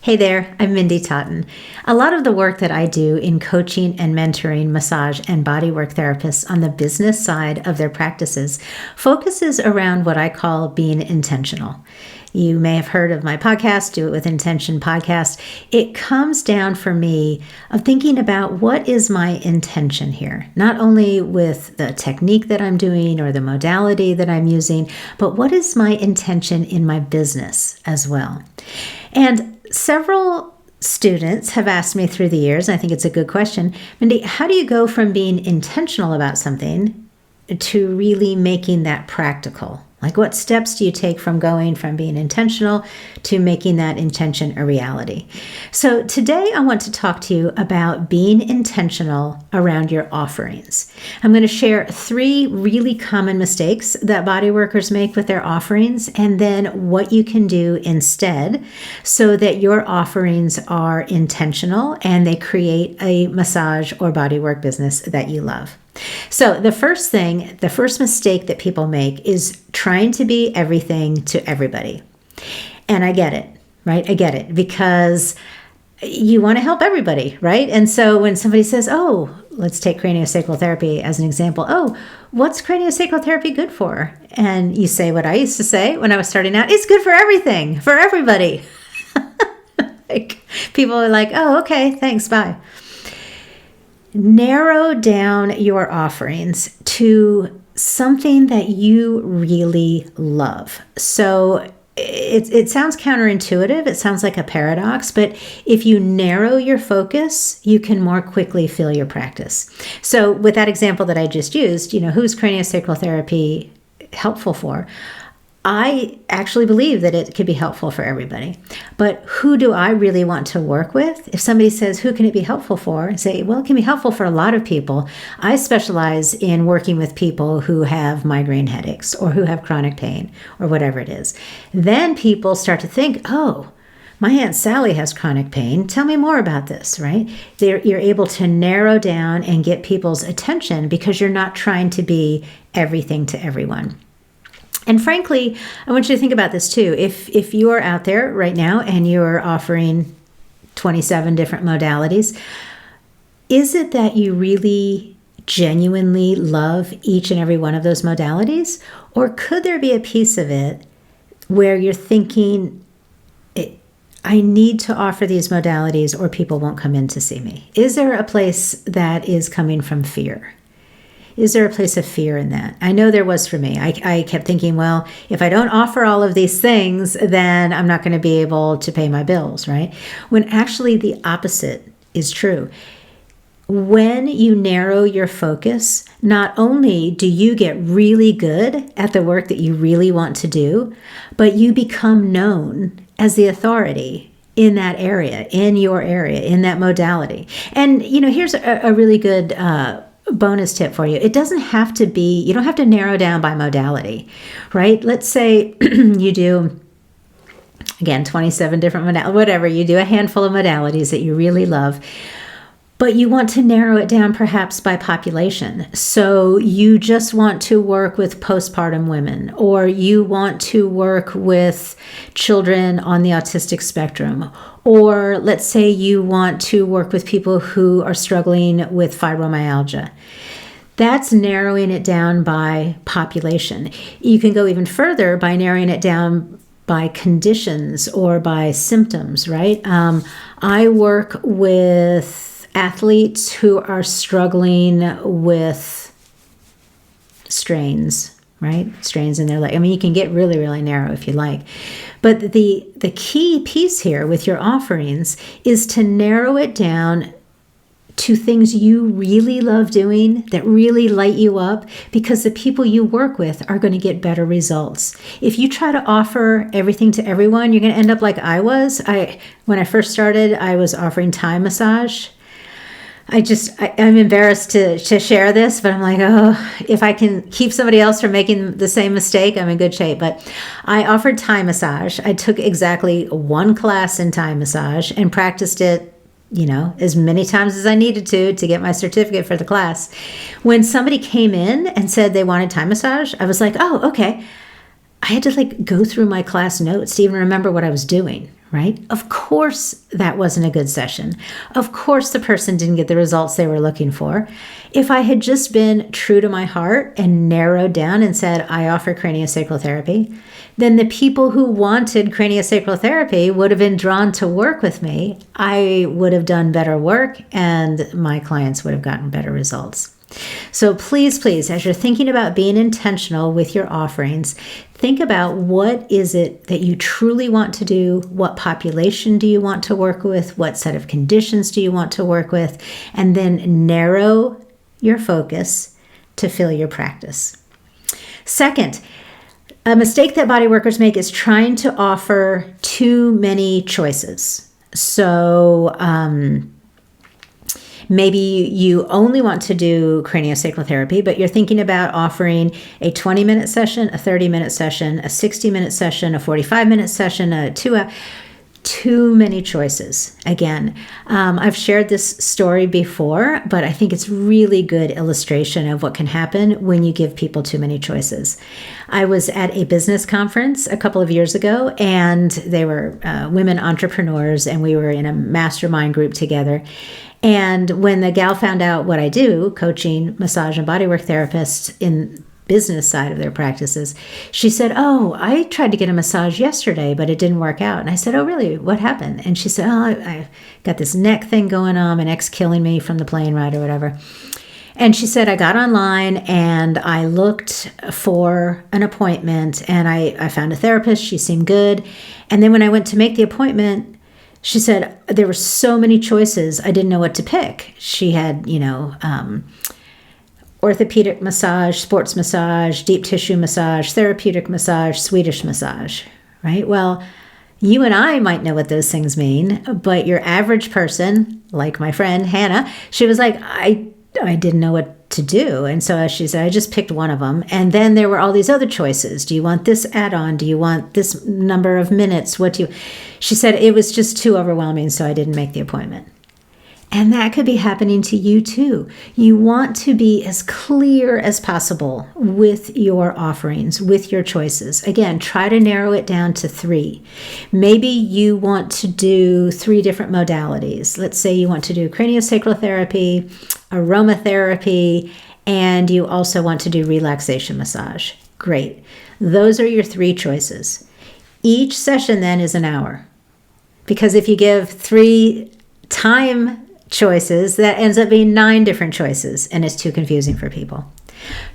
Hey there, I'm Mindy Totten. A lot of the work that I do in coaching and mentoring massage and bodywork therapists on the business side of their practices focuses around what I call being intentional. You may have heard of my podcast, Do It With Intention podcast. It comes down for me of thinking about what is my intention here, not only with the technique that I'm doing or the modality that I'm using, but what is my intention in my business as well. And several students have asked me through the years, and I think it's a good question, Mindy, how do you go from being intentional about something to really making that practical? Like, what steps do you take from going from being intentional to making that intention a reality? So today I want to talk to you about being intentional around your offerings. I'm going to share 3 really common mistakes that body workers make with their offerings, and then what you can do instead so that your offerings are intentional and they create a massage or bodywork business that you love. So the first mistake that people make is trying to be everything to everybody. And I get it, right? I get it because you want to help everybody, right? And so when somebody says, oh, let's take craniosacral therapy as an example. Oh, what's craniosacral therapy good for? And you say what I used to say when I was starting out, it's good for everything, for everybody. Like, people are like, oh, okay, thanks, bye. Narrow down your offerings to something that you really love. So it sounds counterintuitive. It sounds like a paradox, but if you narrow your focus, you can more quickly fill your practice. So with that example that I just used, who's craniosacral therapy helpful for? I actually believe that it could be helpful for everybody. But who do I really want to work with? If somebody says, who can it be helpful for? I say, well, it can be helpful for a lot of people. I specialize in working with people who have migraine headaches or who have chronic pain or whatever it is. Then people start to think, oh, my Aunt Sally has chronic pain. Tell me more about this, right? You're able to narrow down and get people's attention because you're not trying to be everything to everyone. And frankly, I want you to think about this too. If you are out there right now and you're offering 27 different modalities, is it that you really genuinely love each and every one of those modalities? Or could there be a piece of it where you're thinking, I need to offer these modalities or people won't come in to see me? Is there a place that is coming from fear? Is there a place of fear in that? I know there was for me. I kept thinking, well, if I don't offer all of these things, then I'm not going to be able to pay my bills, right? When actually the opposite is true. When you narrow your focus, not only do you get really good at the work that you really want to do, but you become known as the authority in that area, in your area, in that modality. And, here's a really good bonus tip for you. It doesn't have to be, you don't have to narrow down by modality, right? Let's say you do, again, 27 different modalities, whatever, you do a handful of modalities that you really love, but you want to narrow it down perhaps by population. So you just want to work with postpartum women, or you want to work with children on the autistic spectrum, or let's say you want to work with people who are struggling with fibromyalgia. That's narrowing it down by population. You can go even further by narrowing it down by conditions or by symptoms, right? I work with athletes who are struggling with strains, right? Strains in their leg. I mean, you can get really, really narrow if you like. But the key piece here with your offerings is to narrow it down to things you really love doing that really light you up, because the people you work with are going to get better results. If you try to offer everything to everyone, you're going to end up like I was. When I first started, I was offering Thai massage. I'm embarrassed to share this, but I'm like, oh, if I can keep somebody else from making the same mistake, I'm in good shape. But I offered Thai massage. I took exactly 1 class in Thai massage and practiced it, as many times as I needed to get my certificate for the class. When somebody came in and said they wanted Thai massage, I was like, oh, okay. I had to go through my class notes to even remember what I was doing, right? Of course, that wasn't a good session. Of course, the person didn't get the results they were looking for. If I had just been true to my heart and narrowed down and said, I offer craniosacral therapy, then the people who wanted craniosacral therapy would have been drawn to work with me. I would have done better work and my clients would have gotten better results. So please, please, as you're thinking about being intentional with your offerings, think about what is it that you truly want to do? What population do you want to work with? What set of conditions do you want to work with? And then narrow your focus to fill your practice. Second, a mistake that body workers make is trying to offer too many choices. So, maybe you only want to do craniosacral therapy, but you're thinking about offering a 20-minute session, a 30-minute session, a 60-minute session, a 45-minute session, a 2-hour. Too many choices. Again, I've shared this story before, but I think it's really good illustration of what can happen when you give people too many choices. I was at a business conference a couple of years ago, and they were women entrepreneurs, and we were in a mastermind group together. And when the gal found out what I do, coaching massage and bodywork therapists in business side of their practices, she said, oh, I tried to get a massage yesterday, but it didn't work out. And I said, oh, really? What happened? And she said, oh, I got this neck thing going on, my neck's killing me from the plane ride or whatever. And she said, I got online and I looked for an appointment and I found a therapist. She seemed good. And then when I went to make the appointment, she said, there were so many choices, I didn't know what to pick. She had, orthopedic massage, sports massage, deep tissue massage, therapeutic massage, Swedish massage, right? Well, you and I might know what those things mean, but your average person, like my friend Hannah, she was like, I didn't know what to do. And so she said, I just picked one of them. And then there were all these other choices. Do you want this add-on? Do you want this number of minutes? She said, it was just too overwhelming, so I didn't make the appointment. And that could be happening to you too. You want to be as clear as possible with your offerings, with your choices. Again, try to narrow it down to 3. Maybe you want to do 3 different modalities. Let's say you want to do craniosacral therapy, aromatherapy, and you also want to do relaxation massage. Great. Those are your 3 choices. Each session then is an hour. Because if you give 3 time choices, that ends up being 9 different choices, and it's too confusing for people.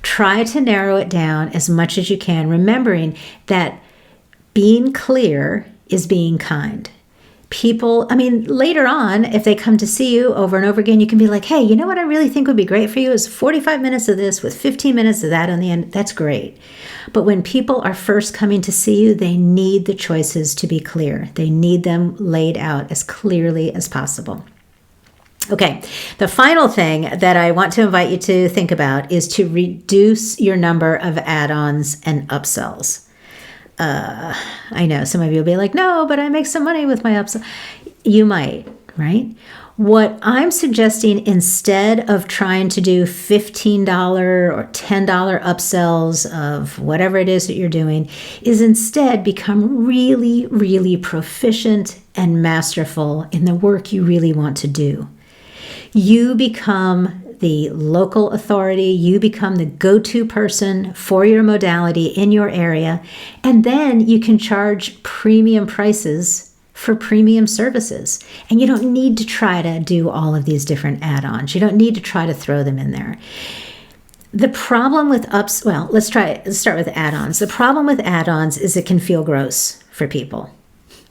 Try to narrow it down as much as you can, remembering that being clear is being kind. People, later on, if they come to see you over and over again, you can be like, hey, you know what I really think would be great for you is 45 minutes of this with 15 minutes of that on the end. That's great. But when people are first coming to see you, they need the choices to be clear. They need them laid out as clearly as possible. Okay, the final thing that I want to invite you to think about is to reduce your number of add-ons and upsells. I know some of you will be like, no, but I make some money with my upsell. You might, right? What I'm suggesting, instead of trying to do $15 or $10 upsells of whatever it is that you're doing, is instead become really, really proficient and masterful in the work you really want to do. You become the local authority, you become the go-to person for your modality in your area, and then you can charge premium prices for premium services. And you don't need to try to do all of these different add-ons. You don't need to try to throw them in there. The problem with let's start with add-ons. The problem with add-ons is it can feel gross for people.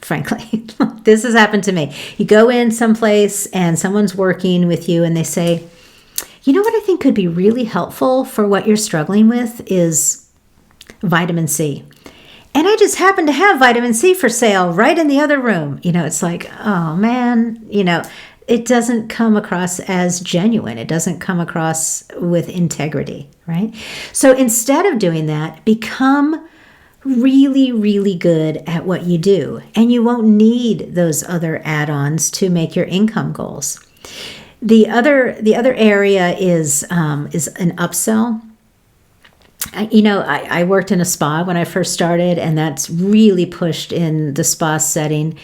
Frankly, this has happened to me. You go in someplace and someone's working with you and they say, you know what I think could be really helpful for what you're struggling with is vitamin C. And I just happen to have vitamin C for sale right in the other room. It's like, oh man, it doesn't come across as genuine. It doesn't come across with integrity, right? So instead of doing that, become really, really good at what you do, and you won't need those other add-ons to make your income goals. The other area is an upsell. I worked in a spa when I first started, and that's really pushed in the spa setting.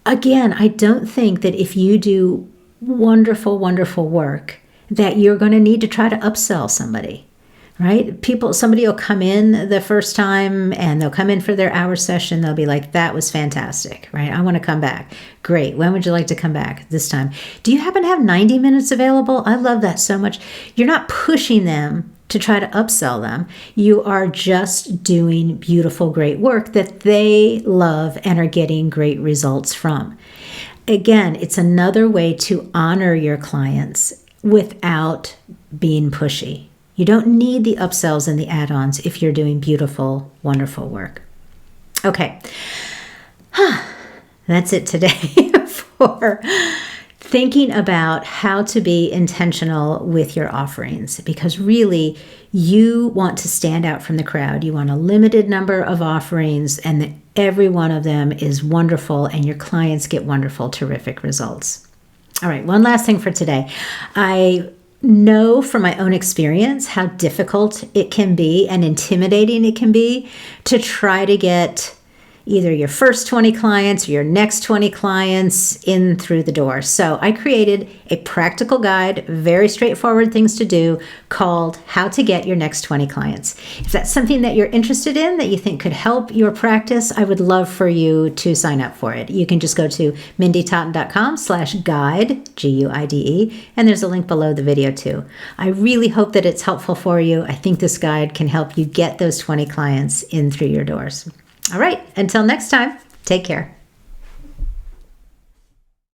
again, I don't think that if you do wonderful, wonderful work, that you're going to need to try to upsell somebody, right? Somebody will come in the first time and they'll come in for their hour session. They'll be like, that was fantastic, right? I want to come back. Great. When would you like to come back this time? Do you happen to have 90 minutes available? I love that so much. You're not pushing them to try to upsell them. You are just doing beautiful, great work that they love and are getting great results from. Again, it's another way to honor your clients without being pushy. You don't need the upsells and the add-ons if you're doing beautiful, wonderful work. Okay, that's it today for thinking about how to be intentional with your offerings, because really you want to stand out from the crowd. You want a limited number of offerings and that every one of them is wonderful and your clients get wonderful, terrific results. All right, one last thing for today. I know from my own experience how difficult it can be and intimidating it can be to try to get either your first 20 clients or your next 20 clients in through the door. So I created a practical guide, very straightforward things to do, called How to Get Your Next 20 Clients. If that's something that you're interested in, that you think could help your practice, I would love for you to sign up for it. You can just go to mindytotten.com/guide, Guide, and there's a link below the video too. I really hope that it's helpful for you. I think this guide can help you get those 20 clients in through your doors. All right, until next time, take care.